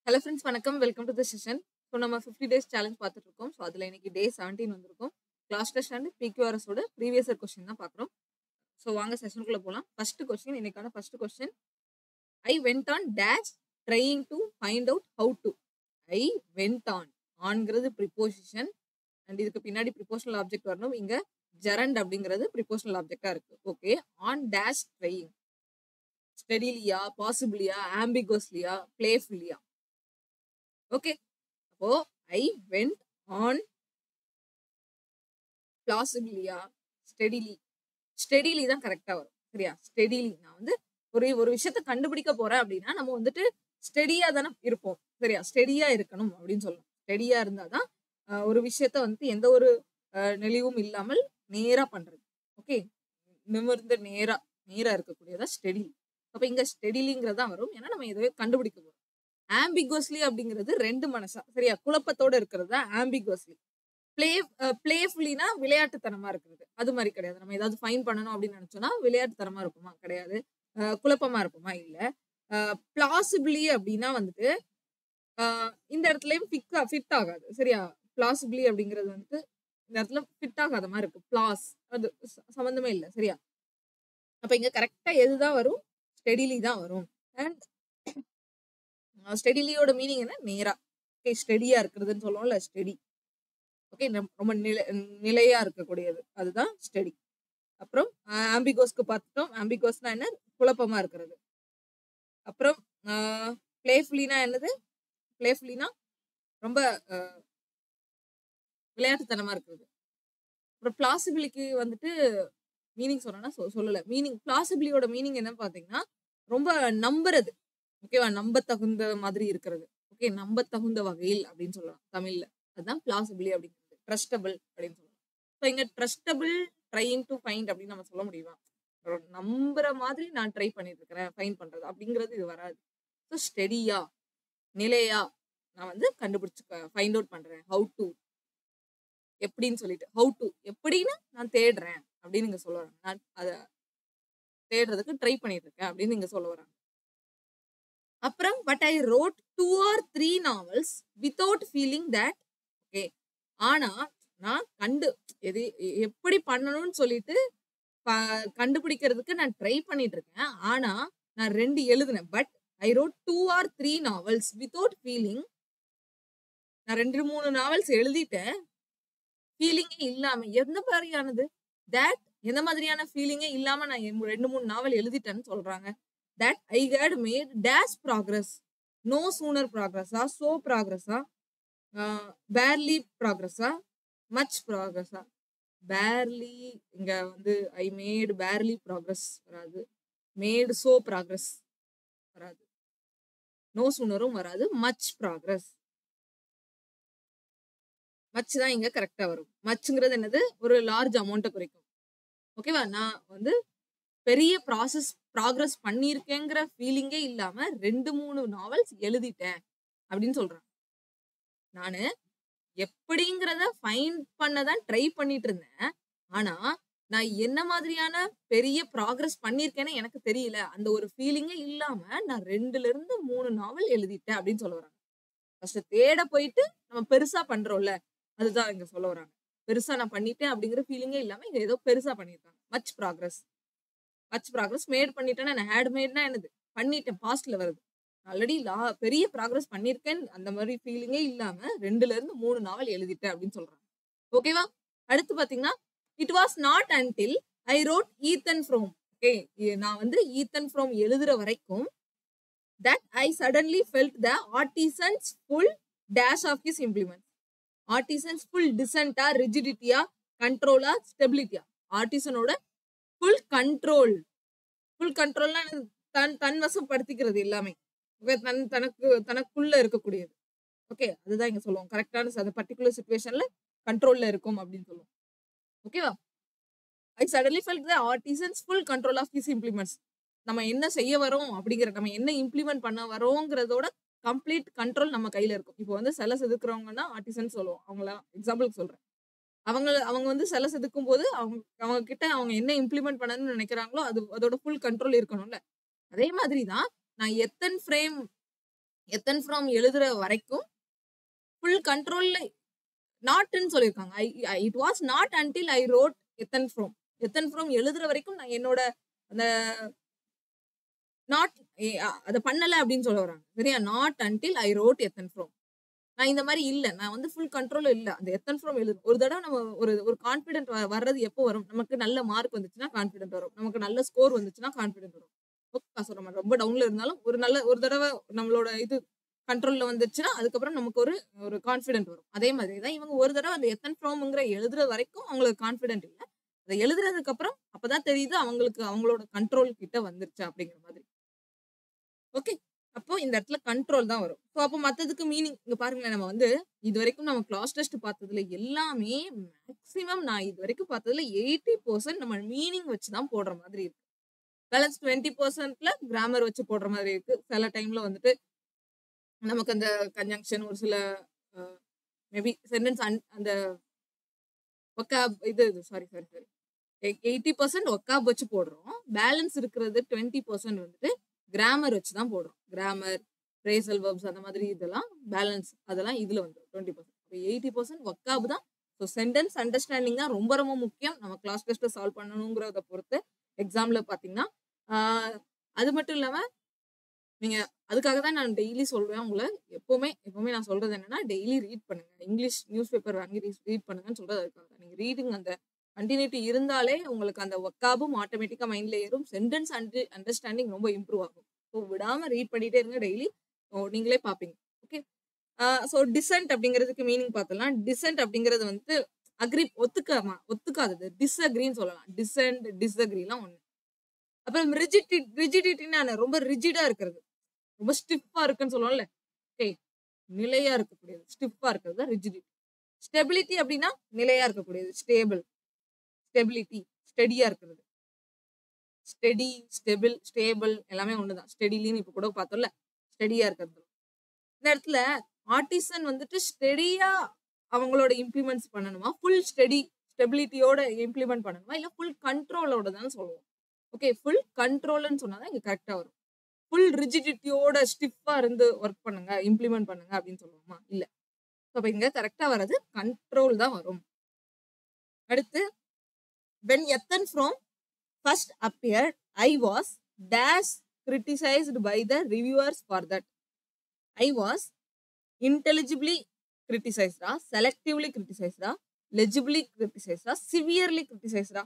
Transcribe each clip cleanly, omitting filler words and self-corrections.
Hello friends வணக்கம். Welcome to the session. So நம்ம 50 days challenge பார்த்துட்டு இருக்கோம். ஸோ அதில் இன்னைக்கு டே 17 வந்திருக்கும். கிளாஸ் டெஸ்ட் அண்ட் பிக்யூஆர்எஸோட ப்ரீவியஸ் இயர் கொஸ்டின் தான் பார்க்குறோம். ஸோ வாங்க செஷனுக்குள்ள போகலாம். ஃபர்ஸ்ட் கொஸ்டின், இன்னைக்கான first question. I went on dash trying to find out how to. I went on, ஆன்ங்கிறது ப்ரிப்போசிஷன் அண்ட் இதுக்கு பின்னாடி ப்ரிப்போஷனல் ஆப்ஜெக்ட் வரணும். இங்க ஜெரண்ட் அப்படிங்கிறது ப்ரிப்போஷனல் ஆப்ஜெக்டா இருக்கு. ஓகே, ஆன் டேஷ் ட்ரையிங், ஸ்டெடிலியா, பாசிபிளியா, ஆம்பிகோஸ்லியா, பிளேஃபுல்லியா. ஓகே, அப்போ ஐ வெண்ட் ஆன் பிளாசிபிலியா, ஸ்டெடிலி. ஸ்டெடிலி தான் கரெக்டா வரும். சரியா? ஸ்டெடிலி. நான் வந்து ஒரு விஷயத்த கண்டுபிடிக்க போறேன் அப்படின்னா நம்ம வந்துட்டு ஸ்டெடியா தானே இருப்போம். சரியா? ஸ்டெடியா இருக்கணும் அப்படின்னு சொல்லணும். ஸ்டெடியா இருந்தாதான் ஒரு விஷயத்த வந்து எந்த ஒரு நெளிவும் இல்லாமல் நேரா பண்றது. ஓகே, நிமிர்ந்து நேரா நேரா இருக்கக்கூடியதா ஸ்டெடிலி. அப்ப இங்க ஸ்டெடிலிங்கிறது தான் வரும். ஏன்னா நம்ம எதையோ கண்டுபிடிக்க போறோம். ஆம்பிகோஸ்லி அப்படிங்கிறது ரெண்டு மனசா, சரியா, குழப்பத்தோட இருக்கிறது தான் ஆம்பிகோஸ்லி. பிளேஃபுல்லினா விளையாட்டுத்தனமா இருக்கிறது. அது மாதிரி கிடையாது. நம்ம ஏதாவது ஃபைன் பண்ணணும் அப்படின்னு நினைச்சோம்னா விளையாட்டுத்தனமா இருக்குமா? கிடையாது. குழப்பமா இருக்குமா? இல்ல. பிளாசிபிளி அப்படின்னா வந்துட்டு இந்த இடத்துலயும் ஃபிட் ஆகாது. சரியா? பிளாசிபிளி அப்படிங்கிறது வந்துட்டு இந்த இடத்துல ஃபிட் ஆகாத மாதிரி இருக்கு. பிளாஸ் அது சம்பந்தமே இல்லை. சரியா? அப்ப இங்க கரெக்டா எதுதான் வரும்? ஸ்டெடிலி தான் வரும். அண்ட் ஸ்டெடிலியோட மீனிங் என்ன? நேரா. ஓகே, ஸ்டெடியா இருக்கிறதுன்னு சொல்லுவோம்ல, ஸ்டெடி. ஓகே, ரொம்ப நிலையா இருக்கக்கூடியது, அதுதான் ஸ்டெடி. அப்புறம் ஆம்பிகோஸ்க்கு பார்த்துட்டோம். ஆம்பிகோஸ்னா என்ன? குழப்பமா இருக்கிறது. அப்புறம் பிளேஃபுல்லினா என்னது? பிளேஃபுல்லினா ரொம்ப விளையாட்டுத்தனமா இருக்கிறது. அப்புறம் பிளாசிபிலிக்கு வந்துட்டு மீனிங் சொன்னா சொல்லல. மீனிங் பிளாசிபிலியோட மீனிங் என்ன பாத்தீங்கன்னா ரொம்ப நம்புறது. ஓகேவா? நம்ப தகுந்த மாதிரி இருக்கிறது. ஓகே, நம்ப தகுந்த வகையில் அப்படின்னு சொல்லலாம் தமிழ்ல. அதுதான் பிளாசிபிலி அப்படிங்கிறது. ட்ரஸ்டபிள் அப்படின்னு சொல்லலாம். ஸோ இங்க ட்ரஸ்டபிள் ட்ரையிங் டு ஃபைண்ட் அப்படின்னு நம்ம சொல்ல முடியுமா? நம்புற மாதிரி நான் ட்ரை பண்ணிட்டு இருக்கிறேன் ஃபைண்ட் பண்றது அப்படிங்கிறது இது வராது. ஸோ ஸ்டெடியா, நிலையா நான் வந்து கண்டுபிடிச்சு ஃபைண்ட் அவுட் பண்றேன். ஹவு டு, எப்படின்னு சொல்லிட்டு. ஹவு டு எப்படின்னு நான் தேடுறேன் அப்படின்னு இங்க சொல்ல வராங்க. நான் அதை தேடுறதுக்கு ட்ரை பண்ணிட்டு இருக்கேன் அப்படின்னு இங்க சொல்ல வராங்க. அப்புறம் but I wrote 2 or 3 novels without feeling that. Okay, ஆனா நான் எது எப்படி பண்ணணும்னு சொல்லிட்டு கண்டுபிடிக்கிறதுக்கு நான் ட்ரை பண்ணிட்டு இருக்கேன். ஆனா நான் 2 எழுதுனேன். But I wrote 2 or 3 novels without feeling. நான் 2-3 நாவல்ஸ் எழுதிட்டேன். ஃபீலிங்கே இல்லாம. எந்த மாதிரியானது? தட் எந்த மாதிரியான ஃபீலிங்கே இல்லாம நான் 2-3 நாவல் எழுதிட்டேன்னு சொல்றாங்க. That I had made dash progress. No sooner progress, so progress, barely progress, much progress. Barely இங்க வந்து I made barely progress வராது. Made so progress வராது. No soonerும் வராது. Much progress. மச் தான் இங்க கரெக்டா வரும். மச்ங்கிறது என்னது? ஒரு லார்ஜ் அமௌண்ட்டை குறிக்கும். ஓகேவா? நான் வந்து பெரிய ப்ராக்ரஸ் பண்ணியிருக்கேங்கிற ஃபீலிங்கே இல்லாம 2-3 நாவல்ஸ் எழுதிட்டேன் அப்படின்னு சொல்றாங்க. நானு எப்படிங்கிறத ஃபைண்ட் பண்ணதான் ட்ரை பண்ணிட்டு இருந்தேன். ஆனா நான் என்ன மாதிரியான பெரிய ப்ராக்ரஸ் பண்ணியிருக்கேன்னு எனக்கு தெரியல. அந்த ஒரு ஃபீலிங்கே இல்லாம நான் 2-3 நாவல் எழுதிட்டேன் அப்படின்னு சொல்ல வராங்க. ஃபர்ஸ்ட் தேட போயிட்டு நம்ம பெருசா பண்றோம்ல, அதுதான் இங்க சொல்ல வராங்க. பெருசா நான் பண்ணிட்டேன் அப்படிங்கிற ஃபீலிங்கே இல்லாம இங்க ஏதோ பெருசா பண்ணிருக்காங்க. மச் ப்ராக்ரஸ் மேட் பண்ணிட்டேன்னா நான் ஹேட் மேட்னா என்னது? பண்ணிட்டேன், பாஸ்ட்ல வருது. ஆல்ரெடி பெரிய ப்ராக்ரஸ் பண்ணிருக்கேன் அந்த மாதிரி ஃபீலிங்கே இல்லாம 2-3 நாவல் எழுதிட்டேன் அப்படின்னு சொல்றாங்க. ஓகேவா? அடுத்து பாத்தீங்கன்னா it was not until I wrote Ethan from. Okay, நான் வந்து ஈத்தன் ஃப்ரோம் எழுதுற வரைக்கும் that I suddenly felt the artisan's full dash of his implements. Artisan's full descent, rigidity, control, stability. ஆர்டிசனோட ஃபுல் கண்ட்ரோல். ஃபுல் கண்ட்ரோல்னா தன் வசப்படுத்திக்கிறது எல்லாமே. தனக்குள்ள இருக்கக்கூடியது. ஓகே, அதுதான் இங்க சொல்லுவோம். கரெக்டான அந்த பர்டிகுலர் சிச்சுவேஷன்ல கண்ட்ரோல்ல இருக்கும் அப்படின்னு சொல்லுவோம். ஓகேவா? I suddenly felt the artisan's full control of his implements. நம்ம என்ன செய்ய வரோம் அப்படிங்கிற, நம்ம என்ன இம்ப்ளிமெண்ட் பண்ண வரோங்கிறதோட கம்ப்ளீட் கண்ட்ரோல் நம்ம கையில இருக்கும். இப்போ வந்து சிலை செதுக்குறவங்கன்னா ஆர்டிசன் சொல்லுவோம். அவங்கள எக்ஸாம்பிளுக்கு சொல்றேன். அவங்க வந்து சிலை செதுக்கும் போது அவங்க கிட்ட அவங்க என்ன இம்ப்ளிமெண்ட் பண்ணணும்னு நினைக்கிறாங்களோ அதோட ஃபுல் கண்ட்ரோல் இருக்கணும்ல. அதே மாதிரி தான் நான் எத்தனை ஃப்ரேம் எத்தன் ஃப்ரம் எழுதுற வரைக்கும் ஃபுல் கண்ட்ரோல்ல நாட்ன்னு சொல்லியிருக்காங்க. It was not until I wrote எத்தன் ஃப்ரம் எழுதுற வரைக்கும் நான் என்னோட அந்த நாட் அதை பண்ணல அப்படின்னு சொல்ல வராங்க. சரியா? நாட் அன்டில் ஐ ரோட் எத்தன் ஃப்ரம். நான் இந்த மாதிரி இல்ல. நான் வந்து ஃபுல் கண்ட்ரோல் இல்ல. அந்த எத்தன் ஃப்ரம் எழுது ஒரு தடவை நம்ம ஒரு கான்ஃபிடென்ட் வர்றது எப்போ வரும்? நமக்கு நல்ல மார்க் வந்துச்சுன்னா கான்ஃபிடென்ட் வரும். நமக்கு நல்ல ஸ்கோர் வந்துச்சுன்னா கான்ஃபிடென்ட் வரும். நான் சொல்ற மாதிரி ரொம்ப டவுன்ல இருந்தாலும் ஒரு தடவை நம்மளோட இது கண்ட்ரோல்ல வந்துச்சுன்னா அதுக்கப்புறம் நமக்கு ஒரு கான்ஃபிடென்ட் வரும். அதே மாதிரி தான் இவங்க ஒரு தடவை அந்த எத்தன் ஃப்ரம்ங்கிற எழுதுற வரைக்கும் அவங்களுக்கு கான்ஃபிடென்ட் இல்ல. அதை எழுதுறதுக்கு அப்புறம் அப்பதான் தெரியுது அவங்களுக்கு அவங்களோட கண்ட்ரோல் கிட்ட வந்துருச்சு அப்படிங்கிற மாதிரி. ஓகே, அப்போ இந்த இடத்துல கண்ட்ரோல் தான் வரும். ஸோ அப்போ மற்றதுக்கு மீனிங் இங்க பாருங்களேன். நம்ம வந்து இது வரைக்கும் நம்ம கிளாஸ் டெஸ்ட் பார்த்ததுல எல்லாமே மேக்சிமம் நான் இது வரைக்கும் பார்த்ததுல 80% நம்ம மீனிங் வச்சு தான் போடுற மாதிரி இருக்கு. பேலன்ஸ் 20%ல கிராமர் வச்சு போடுற மாதிரி இருக்கு. சில டைம்ல வந்துட்டு நமக்கு அந்த கன்ஜங்ஷன் ஒரு சில மேபி சென்டென்ஸ் அந்த ஒக்காப் இது சாரி 80% ஒக்காப் வச்சு போடுறோம். பேலன்ஸ் இருக்கிறது 20% வந்துட்டு கிராமர் வச்சு தான் போடுறோம். கிராமர், ஃப்ரேசல் வெர்ப்ஸ் அந்த மாதிரி இதெல்லாம் பேலன்ஸ் அதெல்லாம் இதுல வந்துடும் 20%. 80% ஒக்காப் தான். ஸோ சென்டென்ஸ் அண்டர்ஸ்டாண்டிங் தான் ரொம்ப ரொம்ப முக்கியம். நம்ம கிளாஸ் டெஸ்ட்டை சால்வ் பண்ணணுங்கிறத பொறுத்து எக்ஸாம்ல பார்த்தீங்கன்னா அது மட்டும் இல்லாம நீங்க அதுக்காக தான் நான் டெய்லி சொல்றேன் உங்களை எப்பவுமே நான் சொல்றது என்னன்னா டெய்லி ரீட் பண்ணுங்க. இங்கிலீஷ் நியூஸ் பேப்பர் வாங்கி ரீட் பண்ணுங்கன்னு சொல்றது அதுக்காக தான். நீங்க ரீடிங் அந்த கண்டினியூட்டி இருந்தாலே உங்களுக்கு அந்த ஒக்காபும் ஆட்டோமேட்டிக்கா மைண்ட்ல ஏறும். சென்டென்ஸ் அண்டர்ஸ்டாண்டிங் ரொம்ப இம்ப்ரூவ் ஆகும். ஸோ விடாம ரீட் பண்ணிட்டே இருங்க டெய்லி. நீங்களே பாப்பீங்க. ஓகே, ஸோ டிசென்ட் அப்படிங்கிறதுக்கு மீனிங் பார்த்தலாம். டிசென்ட் அப்படிங்கிறது வந்து ஒத்துக்காதது. டிஸ்அக்ரின்னு சொல்லலாம். டிசென்ட் டிஸ்அக்ரிலாம் ஒண்ணு. அப்புறம் ரிஜிடிட்டின்னு ரொம்ப ரிஜிடா இருக்கிறது, ரொம்ப ஸ்டிஃபா இருக்குன்னு சொல்லுவோம்ல. நிலையா இருக்கக்கூடியது, ஸ்டிஃபா இருக்கிறது தான் ரிஜிடிட்டி. ஸ்டெபிலிட்டி அப்படின்னா நிலையா இருக்கக்கூடியது, ஸ்டெபிலிட்டி ஸ்டெடியா இருக்கிறது. ஸ்டெடி, ஸ்டேபிள் எல்லாமே ஒண்ணுதான். ஸ்டெடிலின்னு இப்ப கூட பார்த்தோம்ல, ஸ்டெடியா இருக்கிறது. இந்த இடத்துல ஆர்டிசன் வந்துட்டு ஸ்டெடியா அவங்களோட இம்ப்ளிமெண்ட்ஸ் பண்ணணுமா, ஃபுல் ஸ்டெபிலிட்டியோட இம்ப்ளிமெண்ட் பண்ணணுமா, இல்ல ஃபுல் கண்ட்ரோலோட தான் சொல்லுவோம். ஓகே, ஃபுல் கண்ட்ரோல்னு சொன்னாதான் இங்க கரெக்டா வரும். ஃபுல் ரிஜிடிட்டியோட ஸ்டிஃபா இருந்து ஒர்க் பண்ணுங்க, இம்ப்ளிமெண்ட் பண்ணுங்க அப்படின்னு சொல்லுவோமா? இல்ல. அப்ப இங்க கரெக்டா வர்றது கண்ட்ரோல் தான் வரும். அடுத்து when Ethan Frome first appeared, I was dash criticized by the reviewers for that. I was intelligibly criticized, selectively criticized, legibly criticized, severely criticized.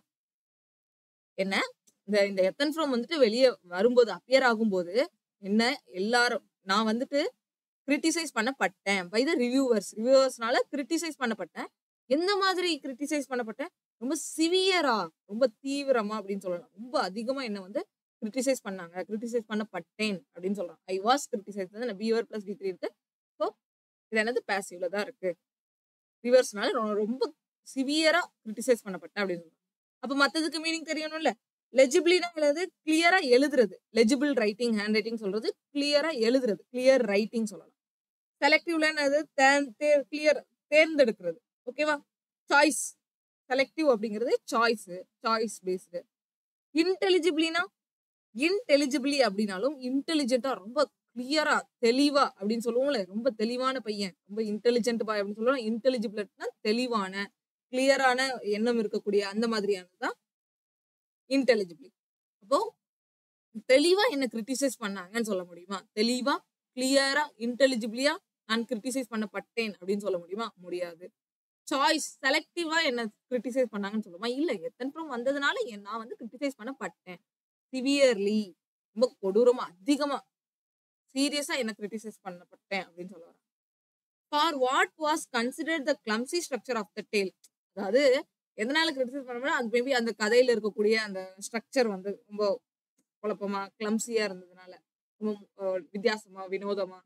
என்ன இந்த எத்தன் ஃப்ரம் வந்துட்டு வெளியே வரும்போது அப்பியர் ஆகும்போது என்ன எல்லாரும் நான் வந்துட்டு கிரிட்டிசைஸ் பண்ணப்பட்டேன் பை த ரிவ்யூவர்ஸ்னால கிரிட்டிசைஸ் பண்ணப்பட்டேன். எந்த மாதிரி கிரிட்டிசைஸ் பண்ணப்பட்டேன்? ரொம்ப சிவியரா, ரொம்ப தீவிரமா அப்படின்னு சொல்லலாம். ரொம்ப அதிகமா என்ன வந்து கிரிட்டிசைஸ் பண்ணாங்க, கிரிட்டிசைஸ் பண்ணப்பட்டேன் அப்படின்னு சொல்றாங்க. ஐ வாஸ் கிரிட்டிசைஸ் தான் பிவர் பிளஸ் டி3 இருக்கு. ஸோ இது என்னது பேசிவ்ல தான் இருக்கு. ரிவர்ஸ்னால ரொம்ப சிவியரா கிரிட்டிசைஸ் பண்ணப்பட்டேன் அப்படின்னு சொல்றாங்க. அப்ப மத்ததுக்கு மீனிங் தெரியணும்ல. லெஜிபிலினா எழுது கிளியரா எழுதுறது, லெஜிபிள் ரைட்டிங், ஹேண்ட் ரைட்டிங் சொல்றது கிளியரா எழுதுறது, கிளியர் ரைட்டிங் சொல்லலாம். செலக்டிவ்ல கிளியர் தேர்ந்தெடுக்கிறது. ஓகேவா? சாய்ஸ், செலக்டிவ் அப்படிங்கிறது சாய்ஸ் பேஸ்டு. இன்டெலிஜிபிளி அப்படின்னாலும் இன்டெலிஜென்ட்டா ரொம்ப கிளியரா தெளிவா அப்படின்னு சொல்லுவோம்ல, ரொம்ப தெளிவான பையன், ரொம்ப இன்டெலிஜென்ட் பாய் அப்படின்னு சொல்லுவோம். இன்டெலிஜிபிள்னா தெளிவான, கிளியரான எண்ணம் இருக்கக்கூடிய அந்த மாதிரியானதுதான் இன்டெலிஜிபிளி. அப்போ தெளிவா என்ன கிரிட்டிசைஸ் பண்ணாங்கன்னு சொல்ல முடியுமா? தெளிவா, கிளியரா, இன்டெலிஜிபிளியா நான் கிரிட்டிசைஸ் பண்ணப்பட்டேன் அப்படின்னு சொல்ல முடியுமா? முடியாது. சாய்ஸ், செலக்டிவா என்ன கிரிட்டிசைஸ் பண்ணாங்கன்னு சொல்லுமா? இல்ல, எத்தன் ஃப்ரம் வந்ததுனால நான் வந்து கிரிட்டிசைஸ் பண்ணப்பட்டேன். சிவியர்லி, ரொம்ப கொடூரமா, அதிகமா, சீரியஸா என்ன கிரிட்டிசைஸ் பண்ணப்பட்டேன் அப்படின்னு சொல்ல வரேன். For what was considered the clumsy structure of the tale. அதாவது எதனால கிரிட்டிசைஸ் பண்ண அது மேபி அந்த கதையில இருக்கக்கூடிய அந்த ஸ்ட்ரக்சர் வந்து ரொம்ப குழப்பமா, கிளம்சியா இருந்ததுனால, ரொம்ப வித்தியாசமா, வினோதமா.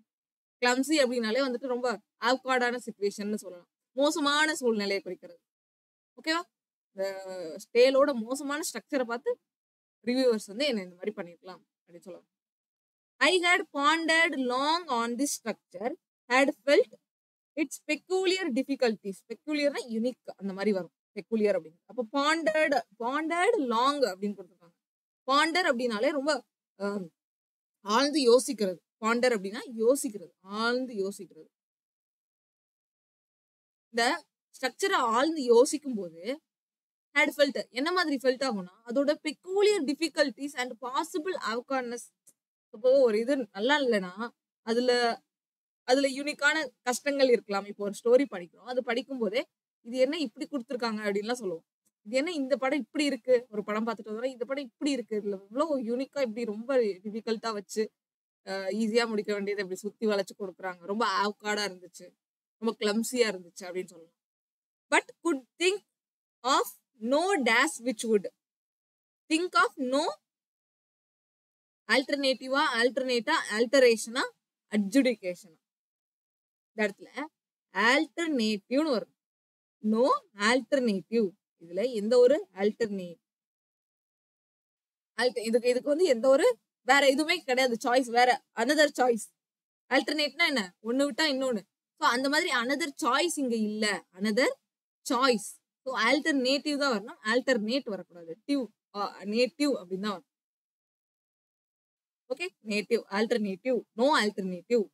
கிளம்சி அப்படின்னாலே வந்துட்டு ரொம்ப ஆக்வர்டான சிச்சுவேஷன் சொல்லலாம். மோசமான சூழ்நிலையை குறிக்கிறது. ஓகேவா? இந்த ஸ்டேலோட மோசமான ஸ்ட்ரக்சரை பார்த்து ரிவ்யூவர்ஸ் வந்து என்ன இந்த மாதிரி பண்ணிருக்கலாம் அப்படின்னு சொல்லலாம். I had pondered long on this structure, had felt its peculiar difficulties. பெக்கூலியர்னா யூனிக் அந்த மாதிரி வரும், பெக்கூலியர் அப்படின்னு. அப்போ பாண்டர்ட் லாங் அப்படின்னு கொடுத்துருக்காங்க. பாண்டர் அப்படின்னாலே ரொம்ப ஆழ்ந்து யோசிக்கிறது, பாண்டர் அப்படின்னா யோசிக்கிறது, ஆழ்ந்து யோசிக்கிறது. இந்த ஸ்ட்ரக்சரை ஆழ்ந்து யோசிக்கும் போது had felt என்ன மாதிரி ஃபெல்ட் ஆகும்னா அதோட பெக்கூலியர் டிஃபிகல்டிஸ் அண்ட் பாசிபிள் அவகார்ட்னஸ். இப்போ ஒரு இது நல்லா இல்லைன்னா அதுல அதுல யூனிக்கான கஷ்டங்கள் இருக்கலாம். இப்போ ஒரு ஸ்டோரி படிக்கிறோம், அது படிக்கும் போதே இது என்ன இப்படி கொடுத்துருக்காங்க அப்படின்லாம் சொல்லுவோம். இது என்ன இந்த படம் இப்படி இருக்கு, ஒரு படம் பார்த்துட்டு வர இந்த படம் இப்படி இருக்கு, இதுல இவ்வளவு யூனிக்கா இப்படி ரொம்ப டிஃபிகல்ட்டா வச்சு ஈஸியா முடிக்க வேண்டியது இப்படி சுத்தி வளைச்சு கொடுக்குறாங்க, ரொம்ப ஆவ்கார்டா இருந்துச்சு, ரொம்ப கிளம்சியா இருந்துச்சு அப்படின்னு சொல்லலாம். But could think of no dash which would think of no ஆல்டர்னேட்டிவா, ஆல்டர்னேட்டா, ஆல்டரேஷனா, அட்ஜுடிகேஷனா. இந்த இடத்துல ஆல்டர்னேட்டிவ்னு வரும், நோ ஆல்டர்னேட்டிவ். இதுல எந்த ஒரு இதுக்கு வந்து எந்த ஒரு வேற எதுவுமே கிடையாது, சாய்ஸ் வேற, அனதர் சாய்ஸ். ஆல்டர்னேட்னா என்ன, ஒண்ணு விட்டா இன்னொன்னு. ஸோ அந்த மாதிரி அனதர் சாய்ஸ் இங்க இல்ல, அனதர் சாய்ஸ். ஸோ ஆல்டர்னேட்டிவ் தான் வரணும், ஆல்டர்னேட் வரக்கூடாது. டிவ் நேட்டிவ் அப்படின்னு தான் வரும். Okay, native, alternative, no alternative.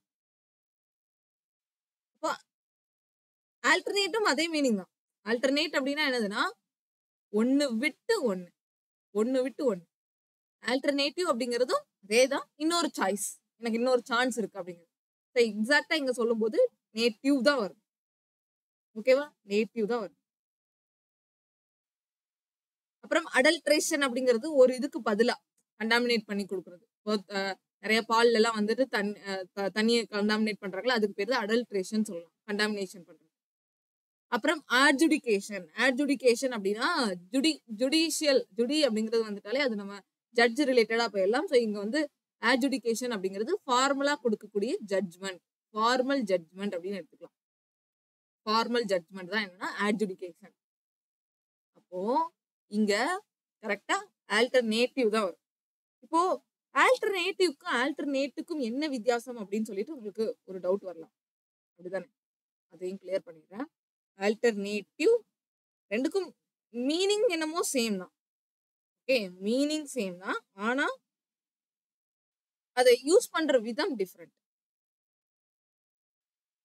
இப்போ ஆல்டர்னேட்டும் அதே மீனிங் தான். ஆல்டர்னேட் அப்படின்னா என்னதுன்னா ஒன்னு விட்டு ஒன்னு, ஒன்னு விட்டு ஒன்னு. ஆல்டர்னேட்டிவ் அப்படிங்கிறதும் அதே தான், இன்னொரு சாய்ஸ், எனக்கு இன்னொரு சான்ஸ் இருக்கு அப்படிங்கிறது. எக்ஸாக்டா இங்க சொல்லும் போது நேட்டிவ் தான் வரும். ஓகேவா, நேட்டிவ் தான் வரும். அப்புறம் அடல்ட்ரேஷன் அப்படிங்கிறது ஒரு இதுக்கு பதிலா கண்டாமினேட் பண்ணி கொடுக்கறது. நிறைய பால்ல எல்லாம் வந்துட்டு தண்ணியை கண்டாமினேட் பண்றாங்களா, அதுக்கு பேர் தான் அடல்ட்ரேஷன் சொல்லலாம், கண்டாமினேஷன் பண்றது. அப்புறம் ஆட்ஜுடிகேஷன். ஆட்ஜுடிகேஷன் அப்படின்னா ஜுடிஷியல், ஜுடி அப்படிங்கிறது வந்துட்டாலே அது நம்ம ஜட்ஜ் ரிலேட்டடா போயிடலாம். ஸோ இங்க வந்து ஆட்ஜுடிகேஷன் அப்படிங்கிறது ஃபார்மலா கொடுக்கக்கூடிய ஜட்ஜ்மெண்ட், ஃபார்மல் ஜட்ஜ்மெண்ட் அப்படின்னு எடுத்துக்கலாம். ஃபார்மல் ஜட்ஜ்மெண்ட் தான் என்னன்னா ஆட்ஜுடிகேஷன். அப்போ இங்க கரெக்டா ஆல்டர்னேட்டிவ் தான் வரும். இப்போ ஆல்டர்னேட்டிவ்க்கும் ஆல்டர்னேட்டுக்கும் என்ன வித்தியாசம் அப்படின்னு சொல்லிட்டு உங்களுக்கு ஒரு டவுட் வரலாம், அப்படிதானே? அதையும் கிளியர் பண்ணிடுறேன். ஆல்டர்னேட்டிவ் ரெண்டுக்கும் மீனிங் என்னமோ சேம் தான். ஓகே, மீனிங் சேம் தான், ஆனா அதை யூஸ் பண்ற விதம் டிஃப்ரெண்ட்.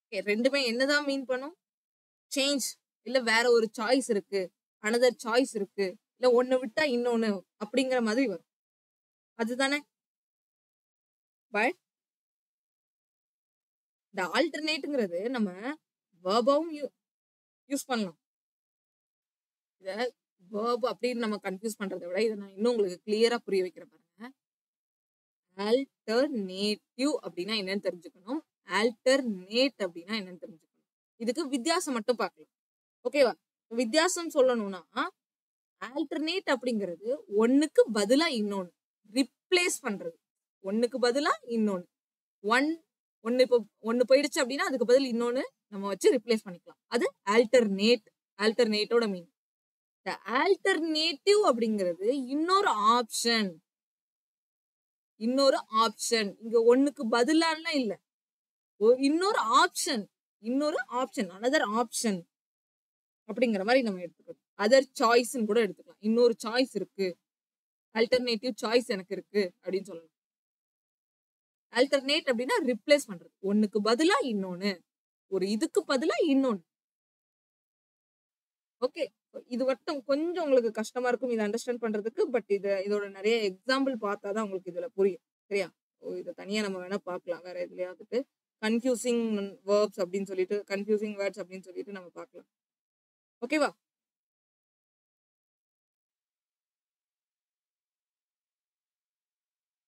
ஓகே, ரெண்டுமே என்னதான் மீன் பண்ணும், சேஞ்ச், இல்ல வேற ஒரு சாய்ஸ் இருக்கு, அனதர் சாய்ஸ் இருக்கு, இல்ல ஒண்ணு விட்டா இன்னொன்னு அப்படிங்கிற மாதிரி வரும், அதுதானே? பட் இந்த ஆல்டர்னேட்ங்கிறது நம்ம வேர்பாவும் யூஸ் பண்ணலாம். இத வேர்ப் அப்படின்னு நம்ம கன்ஃபியூஸ் பண்றதை விட இதை நான் இன்னும் உங்களுக்கு கிளியரா புரிய வைக்கிறேன் பாருங்க. ஆல்டர்னேட்டிவ் அப்படின்னா என்னன்னு தெரிஞ்சுக்கணும், ஆல்டர்னேட் அப்படின்னா என்னன்னு தெரிஞ்சுக்கணும். இதுக்கு வித்தியாசம் மட்டும் பார்க்கலாம். ஓகேவா? வித்தியாசம் சொல்லணும்னா ஆல்டர்னேட் அப்படிங்கிறது ஒண்ணுக்கு பதிலா இன்னொன்னு ரிப்ளேஸ் பண்றது, ஒண்ணுக்கு பதிலா இன்னொன்னு. ஒன்னு இப்போ ஒன்னு போயிடுச்சு அப்படின்னா அதுக்கு பதில் இன்னொன்னு நம்ம வச்சு ரிப்ளேஸ் பண்ணிக்கலாம், அது ஆல்டர்னேட். ஆல்டர்னேட்டோட மீன். இந்த ஆல்டர்னேட்டிவ் அப்படிங்கிறது இன்னொரு ஆப்ஷன், இன்னொரு ஆப்ஷன். இங்க ஒண்ணுக்கு பதிலாலாம் இல்ல, இன்னொரு ஆப்ஷன், இன்னொரு ஆப்ஷன், அனதர் ஆப்ஷன் அப்படிங்கிற மாதிரி நம்ம எடுத்துக்கணும். அதர் சாய்ஸ் கூட எடுத்துக்கலாம், இன்னொரு சாய்ஸ் இருக்கு, ஆல்டர்னேட்டிவ் சாய்ஸ் எனக்கு இருக்கு அப்படின்னு சொல்லலாம். ஆல்டர்னேட் அப்படின்னா ரிப்ளேஸ் பண்றது, ஒண்ணுக்கு பதிலா இன்னொன்னு, ஒரு இதுக்கு பதிலா இன்னொன்னு. ஓகே, இது மட்டும் கொஞ்சம் உங்களுக்கு கஷ்டமா இருக்கும் இதை அண்டர்ஸ்டாண்ட் பண்றதுக்கு. பட் இதோட நிறைய எக்ஸாம்பிள் பார்த்தாதான் உங்களுக்கு இதுல புரியும், சரியா? இதை தனியா நம்ம வேணா பார்க்கலாம், வேற எதுலயாவது கன்ஃபியூசிங் வேர்ப்ஸ் அப்படின்னு சொல்லிட்டு, கன்ஃபியூசிங் வேர்ட்ஸ் அப்படின்னு சொல்லிட்டு நம்ம பார்க்கலாம். ஓகேவா?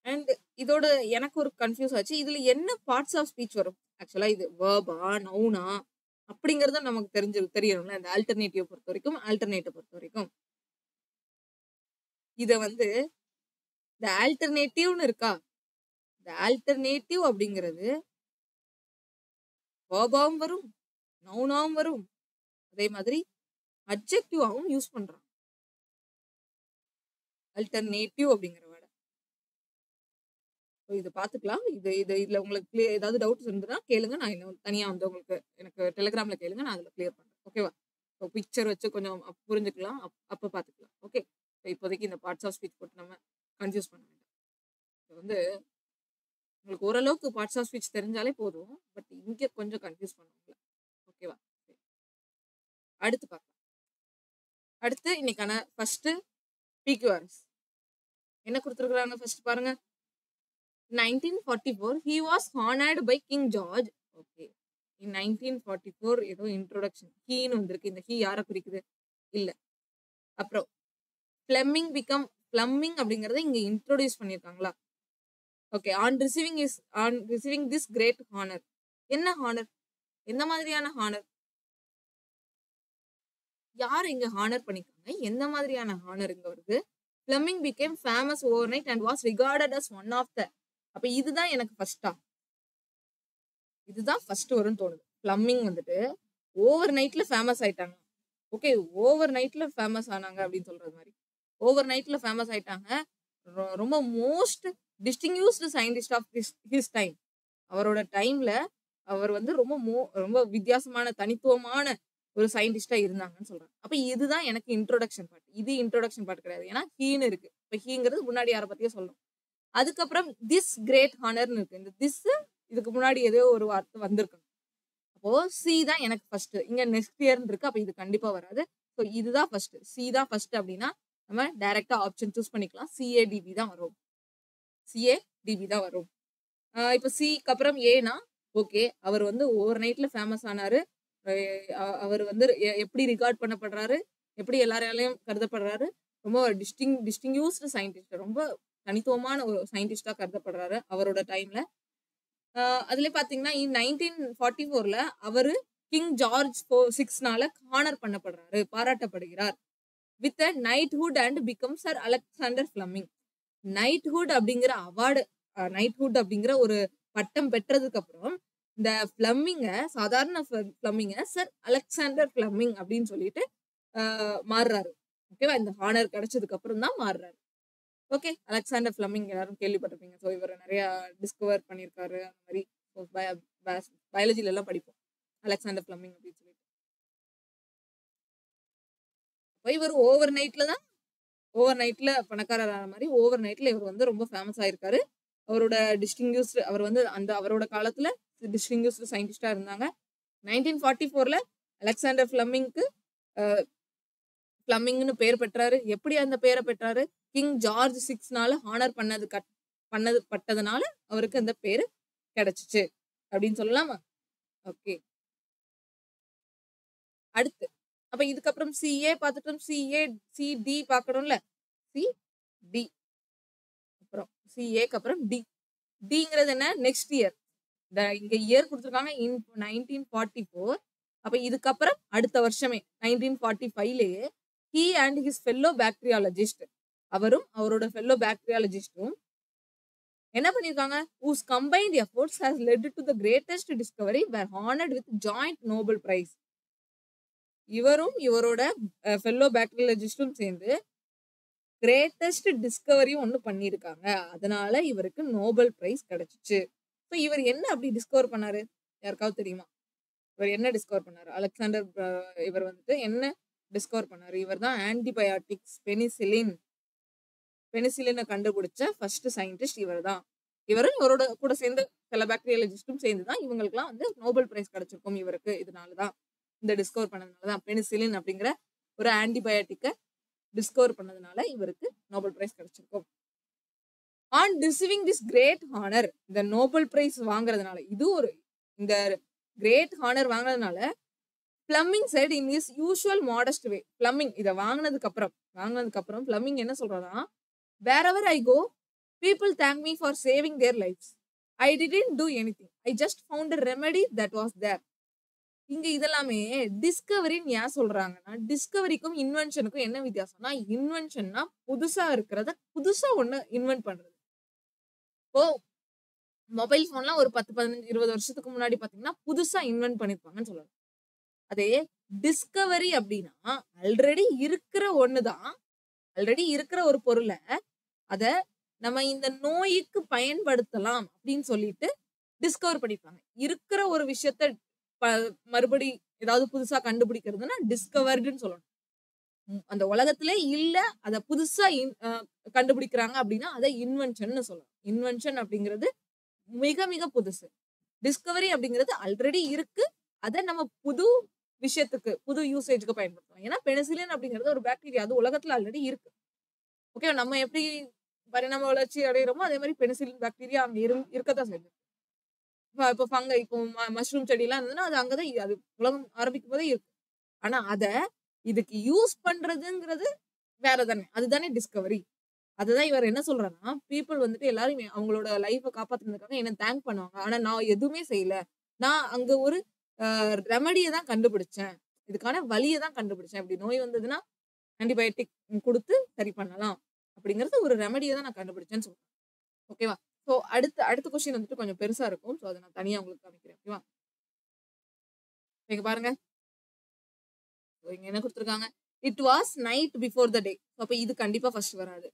அண்ட் இதோட எனக்கு ஒரு கன்ஃபியூஸ் ஆச்சு, இதுல என்ன பார்ட்ஸ் ஆஃப் ஸ்பீச் வரும் ஆக்சுவலா, இது வேர்பா நவுனா அப்படிங்கறத நமக்கு தெரியணும்ல. இந்த ஆல்டர்னேட்டிவ் பொறுத்த வரைக்கும், ஆல்டர்னேட்டிவ் பொறுத்த வரைக்கும் இத வந்து இந்த ஆல்டர்னேட்டிவ்னு இருக்கா, இந்த ஆல்டர்னேட்டிவ் அப்படிங்கிறது வேர்பாவும் வரும், நவுனாவும் வரும், அதே மாதிரி அட்ஜெக்டிவாவும் யூஸ் பண்றாங்க ஆல்டர்னேட்டிவ் அப்படிங்கிற வேர்ட். இது பாத்துக்கலாம். இதுல உங்களுக்கு ஏதாவது டவுட்ஸ் இருந்ததுன்னா கேளுங்க, நான் இன்னும் தனியா வந்து உங்களுக்கு எனக்கு டெலிகிராம்ல கேளுங்க, நான் அதுல கிளியர் பண்றேன். ஓகேவா? பிக்சர் வச்சு கொஞ்சம் புரிஞ்சுக்கலாம், அப்ப பாத்துக்கலாம். ஓகே, இப்போதைக்கு இந்த பார்ட்ஸ் ஆஃப் ஸ்பீச் போட்டு நம்ம கன்ஃபியூஸ் பண்ண வேண்டாம். வந்து உங்களுக்கு ஓரளவுக்கு பார்ட்ஸ் ஆஃப் ஸ்பீச் தெரிஞ்சாலே போதும். பட் இங்க கொஞ்சம் கன்ஃப்யூஸ் பண்ணுவாங்க. ஓகேவா? அடுத்து பார்க்கலாம். அடுத்து இன்னைக்கான ஃபர்ஸ்ட் பிக்யூஆர்எஸ் என்ன கொடுத்துருக்காங்க ஃபர்ஸ்ட் பாருங்க. 1944 he was honored by King George. Okay, in 1944 ஏதோ இன்ட்ரோடக்ஷன் ஹீன்னு வந்திருக்கு. இந்த ஹீ யாரை குறிக்குது? இல்ல. அப்புறம் பிளம்பிங் அப்படிங்கறத இங்க இன்ட்ரோடியூஸ் பண்ணிருக்காங்களா? Okay, on receiving this great honour. என்ன ஹானர்? எந்த மாதிரியான ஹானர்? யார் இங்க ஹானர் பண்ணிருக்காங்க? எந்த மாதிரியான ஹானர் இங்க வருது? Plumbing became famous overnight and was regarded as one of the. அப்ப இதுதான் எனக்கு ஃபர்ஸ்டா? இதுதான் ஃபர்ஸ்ட் வரும்னு தோணுது. பிளம்பிங் வந்துட்டு ஓவர் நைட்ல ஃபேமஸ் ஆயிட்டாங்க. ஓகே, ஓவர் நைட்ல ஃபேமஸ் ஆனாங்க அப்படின்னு சொல்றது மாதிரி. ஓவர் நைட்ல ஃபேமஸ் ஆயிட்டாங்க. ரொம்ப most distinguished scientist of his time. அவரோட டைம்ல அவர் வந்து ரொம்ப வித்தியாசமான தனித்துவமான ஒரு சயின்டிஸ்டா இருந்தாங்கன்னு சொல்றாங்க. அப்ப இதுதான் எனக்கு இன்ட்ரோடக்ஷன் பார்ட். இது இன்ட்ரோடக்ஷன் பார்ட் கிடையாது. ஏன்னா ஹீன்னு இருக்கு. இப்ப ஹீங்கிறது முன்னாடி யாரை பத்தியே சொல்லணும். அதுக்கப்புறம் திஸ் கிரேட் ஹானர்னு இருக்கு. இந்த திஸ் இதுக்கு முன்னாடி ஏதோ ஒரு வார்த்தை வந்திருக்கணும். அப்போ சி தான் எனக்கு ஃபர்ஸ்ட். இங்க நெக்ஸ்ட் இயர்னு இருக்கு. அப்ப இது கண்டிப்பா வராது. ஸோ இதுதான் ஃபர்ஸ்ட். சி தான் ஃபர்ஸ்ட் அப்படின்னா நம்ம டைரக்டா ஆப்ஷன் சூஸ் பண்ணிக்கலாம். சிஏடிபி தான் வரும். சிஏடிபி தான் வரும். இப்ப சிக்கு அப்புறம் ஏனா ஓகே, அவர் வந்து ஓவர் நைட்ல ஃபேமஸ் ஆனாரு. அவர் வந்து எப்படி ரிகார்ட் பண்ணப்படுறாரு, எப்படி எல்லாராலையும் கருதப்படுறாரு, ரொம்ப டிஸ்டிங்யூஸ்டு சயின்டிஸ்ட், ரொம்ப தனித்துவமான ஒரு சயின்டிஸ்டா கருதப்படுறாரு அவரோட டைம்ல. அதுல பாத்தீங்கன்னா 1944ல அவரு கிங் ஜார்ஜ் 6னால ஹானர் பண்ணப்படுறாரு, பாராட்டப்படுகிறார். With knighthood and become sir Alexander Fleming. Knighthood அப்படிங்கிற அவார்டு, நைட்ஹுட் அப்படிங்கிற ஒரு பட்டம் பெற்றதுக்கு அப்புறம் இந்த பிளம்மிங்க, சாதாரண பிளம்மிங்க சர் அலெக்சாண்டர் பிளம்மிங் அப்படின்னு சொல்லிட்டு மாறுறாரு. ஓகேவா? இந்த ஹானர் கிடைச்சதுக்கு அப்புறம் தான் மாறுறாரு. ஓகே, அலெக்சாண்டர் பிளம்மிங் எல்லாரும் கேள்விப்பட்டிருப்பீங்க. ஸோ இவர் நிறைய டிஸ்கவர் பண்ணியிருக்காரு. அந்த மாதிரி பயாலஜில எல்லாம் படிப்போம் அலெக்சாண்டர் பிளம்மிங் அப்படின்னு சொல்லிட்டு. இப்போ இவர் ஓவர் நைட்ல பணக்காரர் ஆன மாதிரி ஓவர் நைட்ல இவர் வந்து ரொம்ப ஃபேமஸ் ஆயிருக்காரு. அவரோட டிஸ்டிங்யூஸ்டு, அவர் வந்து அவரோட காலத்துல டிஸ்டிங்யூஸ்டு சயின்டிஸ்டா இருந்தாங்க. 1944ல அலெக்சாண்டர் பிளம்மிங்னு பேர் பெற்றாரு. எப்படி அந்த பேரை பெற்றாரு? கிங் ஜார்ஜ் 6னால ஹானர் பட்டதுனால அவருக்கு அந்த பேரு கிடைச்சிச்சு அப்படின்னு சொல்லலாமா? ஓகே, அடுத்து அப்ப இதுக்கப்புறம் சிஏ பார்த்துட்டோம். சிடி பார்க்கணும்ல. சிடி அப்புறம் சிஏக்கு அப்புறம் டிங்கிறது என்ன? Next year. இங்க இயர் கொடுத்துருக்காங்க 1944. அப்ப இதுக்கப்புறம் அடுத்த வருஷமே 1945லயே he and his fellow bacteriologist, அவரும் அவரோட fellow bacteriologistம் என்ன பண்ணிருக்காங்க? whose combined efforts has led to the greatest discovery were honored with joint Nobel Prize. இவரும் இவரோட fellow bacteriologistம் சேர்ந்து கிரேட்டஸ்ட் டிஸ்கவரி ஒண்ணு பண்ணிருக்காங்க. அதனால இவருக்கு நோபல் பிரைஸ் கிடைச்சிச்சு. ஸோ இவர் என்ன அப்படி டிஸ்கவர் பண்ணாரு? யாருக்காவது தெரியுமா? இவர் என்ன டிஸ்கவர் பண்ணாரு? அலெக்சாண்டர் இவர் வந்துட்டு என்ன டிஸ்கவர் பண்ணாரு? இவர் தான் ஆன்டிபயாட்டிக்ஸ், பெனிசிலினை கண்டுபிடிச்ச ஃபர்ஸ்ட் சயின்டிஸ்ட் இவர் தான். இவரும் இவரோட கூட சேர்ந்து சில பாக்டீரியாலஜிஸ்டும் சேர்ந்து தான் இவங்களுக்குலாம் வந்து நோபல் பிரைஸ் கிடைச்சிருக்கும் இவருக்கு. இதனாலதான் இந்த டிஸ்கவர் பண்ணதுனாலதான் பெனிசிலின் அப்படிங்கிற ஒரு ஆன்டிபயாட்டிக்கை டிஸ்கவர் பண்ணதுனால இவருக்கு நோபல் பிரைஸ் கிடைச்சிருக்கும். On receiving this great honour, இந்த நோபல் பிரைஸ் வாங்குறதுனால, இது ஒரு இந்த கிரேட் ஹானர் வாங்குறதுனால Fleming said in his usual modest way. Fleming இதை வாங்கினதுக்கு அப்புறம் பிளம்மிங் என்ன சொல்றதா? wherever I go, people thank me for saving their lives. I didn't do anything. I just found a remedy that was there. இங்க இதெல்லாமே டிஸ்கவரின்னு ஏன் சொல்றாங்கன்னா, டிஸ்கவரிக்கும் இன்வென்ஷனுக்கும் என்ன வித்தியாசம்னா, இன்வென்ஷன்னா புதுசா இருக்கிறத புதுசா ஒண்ணு இன்வென்ட் பண்றது. இப்போ மொபைல் போன்லாம் ஒரு 10, 15, 20 வருஷத்துக்கு முன்னாடி பாத்தீங்கன்னா புதுசா இன்வென்ட் பண்ணிருப்பாங்கன்னு சொல்லலாம். அதே டிஸ்கவரி அப்படின்னா ஆல்ரெடி இருக்கிற ஒண்ணுதான், ஆல்ரெடி இருக்கிற ஒரு பொருளை அத நம்ம இந்த நோய்க்கு பயன்படுத்தலாம் அப்படின்னு சொல்லிட்டு டிஸ்கவர் பண்ணிருப்பாங்க. இருக்கிற ஒரு விஷயத்த மறுபடி ஏதாவது புதுசா கண்டுபிடிக்கிறதுனா டிஸ்கவர்டுன்னு சொல்லணும். அந்த உலகத்திலே இல்ல அத புதுசா கண்டுபிடிக்கிறாங்க அப்படின்னா அதை இன்வென்ஷன் சொல்லலாம். இன்வென்ஷன் அப்படிங்கிறது மிக மிக புதுசு. டிஸ்கவரி அப்படிங்கிறது ஆல்ரெடி இருக்கு. அத நம்ம புது விஷயத்துக்கு, புது யூசேஜ்க்கு பயன்படுத்துறோம். ஏன்னா பெனிசிலின் அப்படிங்கிறது ஒரு பாக்டீரியா. அது உலகத்துல ஆல்ரெடி இருக்கு. ஓகே. நம்ம எப்படி பரிணாம வளர்ச்சி அடையிறோமோ, அதே மாரி பெனிசிலின் பாக்டீரியா அங்க இருக்கத்தான் செய்யுது. இப்ப ஃபங்கை இப்போ மஷ்ரூம் செடிலாம் இருந்ததுன்னா, அது அங்க தான் அது உலகம் ஆரம்பிக்கும் போதே இருக்கு. ஆனா அத இதுக்கு யூஸ் பண்றதுங்கிறது வேற தானே. அதுதானே டிஸ்கவரி. அதுதான் இவர் என்ன சொல்றாருன்னா, பீப்பிள் வந்துட்டு எல்லாரும் அவங்களோட லைஃப காப்பாத்துனதுக்காக என்ன தேங்க் பண்ணுவாங்க. ஆனா நான் எதுவுமே செய்யல. நான் அங்க ஒரு ரெமடிய தான் கண்டுபிடிச்சேன். இதுக்கான வழிய தான் கண்டுபிடிச்சேன். இப்படி நோய் வந்ததுன்னா, ஆன்டிபயோட்டிக் குடுத்து சரி பண்ணலாம். அப்படிங்கிறது ஒரு ரெமடிய தான் நான் கண்டுபிடிச்சேன்னு சொல்றேன். ஓகேவா? சோ அடுத்த அடுத்த கொஸ்டின் வந்துட்டு கொஞ்சம் பெருசா இருக்கும். சோ அத நான் தனியா உங்களுக்கு காமிக்கிறேன். ஓகேவா? இங்க பாருங்க. இங்க என்ன குடுத்துருக்காங்க? It was night before the day. அப்ப இது கண்டிப்பா ஃபர்ஸ்ட் வராது.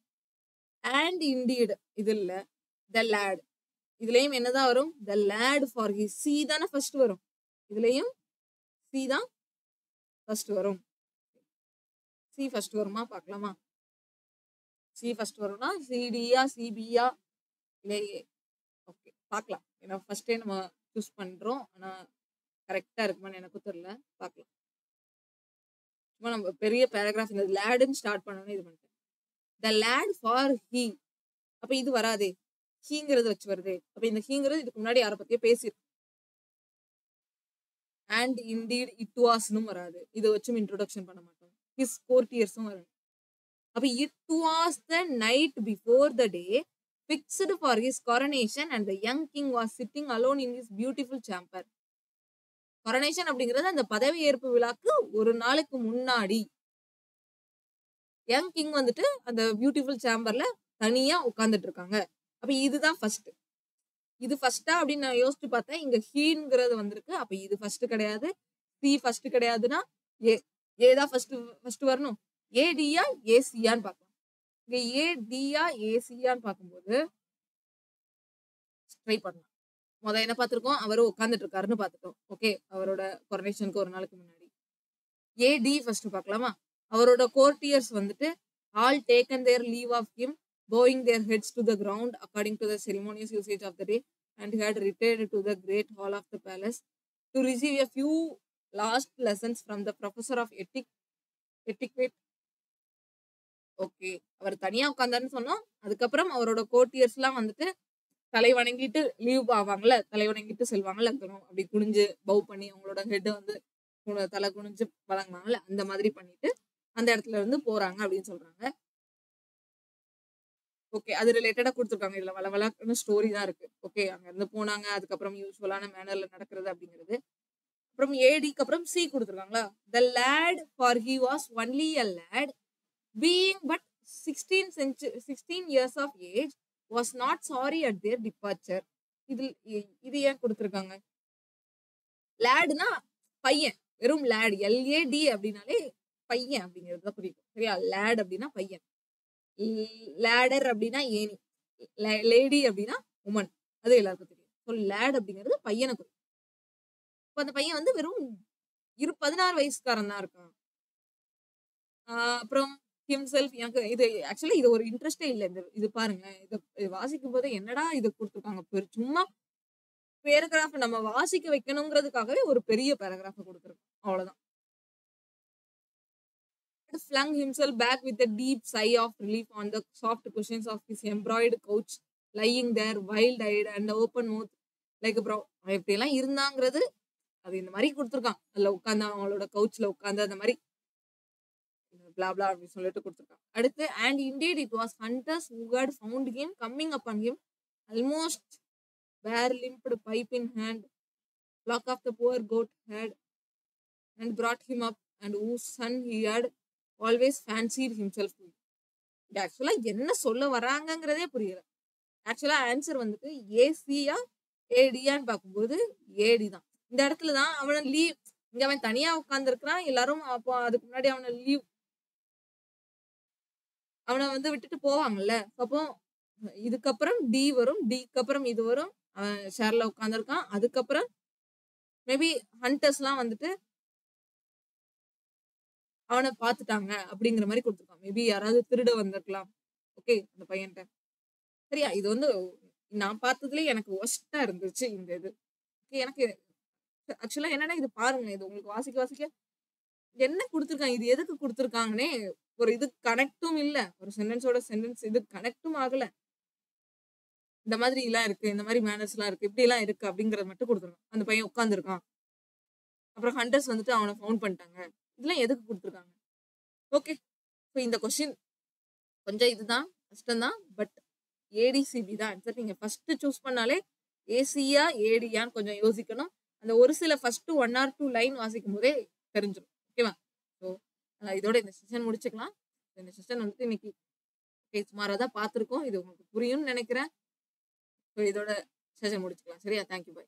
அண்ட் இண்டீட் இது இல்ல. The late. இதுலயும் என்னதான் வரும்? The late for his C தானே ஃபர்ஸ்ட் வரும். இதுலயும் சி தான் ஃபர்ஸ்ட் வரும். சி ஃபர்ஸ்ட் வருமா பார்க்கலாமா? சி ஃபர்ஸ்ட் வரும்னா சிடியா சிபியா இல்ல ஏ. ஓகே பார்க்கலாம். ஏன்னா ஃபர்ஸ்டே நம்ம சூஸ் பண்றோம். ஆனா கரெக்ட்டா இருக்குமான்னு எனக்கும் தெரியல. பார்க்கலாம். சும்மா நம்ம பெரிய பேராகிராஃப் இந்த லேடுன்னு ஸ்டார்ட் பண்ணனும் இது பண்ணிட்டேன். த லேட் ஃபார் ஹி. அப்ப இது வராதே. ஹீங்கிறது வச்சு வருதே. அப்ப இந்த ஹீங்கிறது இதுக்கு முன்னாடி யார பத்தியோ பேசியிருக்கு. அண்ட் இண்டீட் இட் வாஸ்னும் வராது. இத வச்சும் இன்ட்ரோடக்ஷன் பண்ண மாட்டோம். ஹிஸ் கோர்ட்டியர்ஸும் வராது. அப்ப it was the night before the day fixed for his coronation and the young king was sitting alone in his beautiful chamber. Coronation அப்படிங்கிறது அந்த பதவி ஏற்பு விழாக்கு ஒரு நாளுக்கு முன்னாடி யங் கிங் வந்துட்டு அந்த பியூட்டிஃபுல் சேம்பர்ல தனியா உட்கார்ந்துட்டு இருக்காங்க. அப்ப இதுதான் ஃபர்ஸ்ட். இது ஃபர்ஸ்டா அப்படின்னு நான் யோசிச்சு பார்த்தேன். இங்க ஹீங்கிறது வந்திருக்கு. அப்ப இது ஃபர்ஸ்ட் கிடையாது. சி ஃபர்ஸ்ட் கிடையாதுன்னா ஏ ஏ தான் ஃபர்ஸ்ட் வரணும். ஏடியா ஏசியான்னு பார்க்கலாம். இங்க ஏடியா ஏசியான்னு பார்க்கும்போது ட்ரை பண்ணலாம். என்ன பார்த்திருக்கோம்? அவரு உட்கார்ந்துட்டு இருக்காருன்னு பார்த்துட்டோம். ஓகே. அவரோட கொரோனேஷனுக்கு ஒரு நாளுக்கு முன்னாடி. ஏடி ஃபர்ஸ்ட் பார்க்கலாமா? அவரோட கோர்ட்டியர்ஸ் வந்துட்டு all taken their leave of him bowing their heads to the ground according to the ceremonious usage of the day and had retired to the great hall of the palace to receive a few last lessons from the professor of etiquette. Okay. அவர் தனியா உட்கார்ந்தாருன்னு சொன்னோம். அதுக்கப்புறம் அவரோட கோர்ட்டியர்ஸ் எல்லாம் வந்துட்டு தலை வணங்கிட்டு லீவ் ஆவாங்கல்ல, தலை வணங்கிட்டு செல்வாங்கல்ல, அப்படி குனிஞ்சு பவ் பண்ணி அவங்களோட ஹெட் வந்து தலை குனிஞ்சு வழங்குவாங்கல்ல, அந்த மாதிரி பண்ணிட்டு அந்த இடத்துல இருந்து போறாங்க அப்படின்னு சொல்றாங்க. ஓகே. அது ரிலேட்டடா குடுத்துருக்காங்க. இதுல வளவளன்னு ஸ்டோரி தான் இருக்கு. ஓகே. அங்க இருந்து போனாங்க. அதுக்கப்புறம் யூசுவலான மேனர்ல நடக்கிறது அப்படிங்கிறது. அப்புறம் ஏடிக்கு அப்புறம் சி குடுத்துருக்காங்களா? The late for he was only a late being but 16 years of age was not sorry at their departure. இது ஏன் குடுத்துருக்காங்க? லேடுனா பையன். வெறும் லேட் LAD அப்படின்னாலே பையன் அப்படிங்கிறது தான் புரியும். சரியா? லேட் அப்படின்னா பையன். லேடர் அப்படின்னா ஏணி. லேடி அப்படின்னா உமன். அது எல்லாருக்கும் தெரியும். ஸோ லேட் அப்படிங்கிறது பையனை குறிக்கும். இப்போ அந்த பையன் வந்து வெறும் 16 வயசுக்காரன் தான் இருக்கான். அப்புறம் ஹிம்செல்ஃப் எனக்கு இது ஆக்சுவலி இது ஒரு இன்ட்ரெஸ்டே இல்லை. இது பாருங்க. இதை வாசிக்கும் போது என்னடா இது கொடுத்துருக்காங்க. சும்மா பேராகிராஃப் நம்ம வாசிக்க வைக்கணுங்கிறதுக்காகவே ஒரு பெரிய பேராகிராஃப் கொடுத்துருக்கோம். அவ்வளவுதான். Flung himself back with a deep sigh of relief on the soft cushions of his embroidered couch, lying there wild-eyed and open mouth like a brow. இப்படி எல்லாம் இருந்தாங்கிறது அது இந்த மாதிரி கொடுத்துருக்கான். அதுல உட்காந்து அவங்களோட கவுச்ல உட்காந்து அந்த மாதிரி blah blah அப்படின்னு சொல்லிட்டு கொடுத்துருக்கான். அடுத்து and indeed it was hunters who had found him coming upon him almost bare-limbed, pipe in hand, flock of the poor goat head, and brought him up, and whose son he had always fancied himself to be. இது ஆக்சுவலா என்ன சொல்ல வராங்கங்கிறதே புரியல. ஆக்சுவலா answer வந்துட்டு Asia ஏடியான்னு பார்க்கும்போது ஏடி தான். இந்த இடத்துல தான் அவனை லீவ் இங்க அவன் தனியா உட்கார்ந்து இருக்கிறான். எல்லாரும் அப்போ அதுக்கு முன்னாடி அவனை வந்து விட்டுட்டு போவாங்கல்ல. அப்போ இதுக்கப்புறம் டி வரும். டிக்கு அப்புறம் இது வரும். அவன் ஷேர்ல உட்கார்ந்துருக்கான். அதுக்கப்புறம் மேபி ஹண்டர்ஸ் எல்லாம் வந்துட்டு அவனை பாத்துட்டாங்க அப்படிங்கிற மாதிரி கொடுத்துருக்கான். மேபி யாராவது திருட வந்திருக்கலாம். ஓகே. அந்த பையன்ட்ட சரியா? இது வந்து நான் பார்த்ததுலயே எனக்கு வொர்ஸ்ட்டா இருந்துச்சு இந்த இது. எனக்கு ஆக்சுவலா என்னன்னா இது பாருங்களேன். இது உங்களுக்கு வாசிக்க வாசிக்க என்ன குடுத்துருக்காங்க? இது எதுக்கு குடுத்துருக்காங்கன்னே ஒரு இது கனெக்ட்டும் இல்ல. ஒரு சென்டென்ஸோட சென்டென்ஸ் இது கனெக்ட்டும் ஆகல. இந்த மாதிரிலாம் இருக்கு. இந்த மாரி மேனர்ஸ்லாம் இருக்கு. இப்படிலாம் இருக்கு அப்படிங்கிறத மட்டும் குடுத்துருக்காங்க. அந்த பையன் உட்கார்ந்திருக்கான். அப்புறம் ஹண்டர்ஸ் வந்துட்டு அவன ஃபவுண்ட் பண்ணிட்டாங்க. இதெல்லாம் எதுக்கு குடுத்துருக்காங்க? ஓகே. சோ இந்த கொஸ்டின் கொஞ்சம் இதுதான். கஷ்டம் தான். பட் ஏடிசிபி தான் ஆன்சர். நீங்க ஃபர்ஸ்ட் சூஸ் பண்ணாலே ஏசியா, ஏடியான்னு கொஞ்சம் யோசிக்கணும். அந்த ஒரு சில ஃபர்ஸ்ட் 1 ஆர் 2 லைன் வாசிக்கும்போதே தெரிஞ்சிரும். ஓகேவா? ஸோ இதோட இந்த செஷன் முடிச்சுக்கலாம். இந்த செஷன் வந்துட்டு இன்னைக்கு ஓகே சுமாரா தான் பார்த்துருக்கோம். இது உங்களுக்கு புரியும்னு நெனைக்கிறேன். ஸோ இதோட செஷன் முடிச்சுக்கலாம். சரியா? Thank you. பாய்.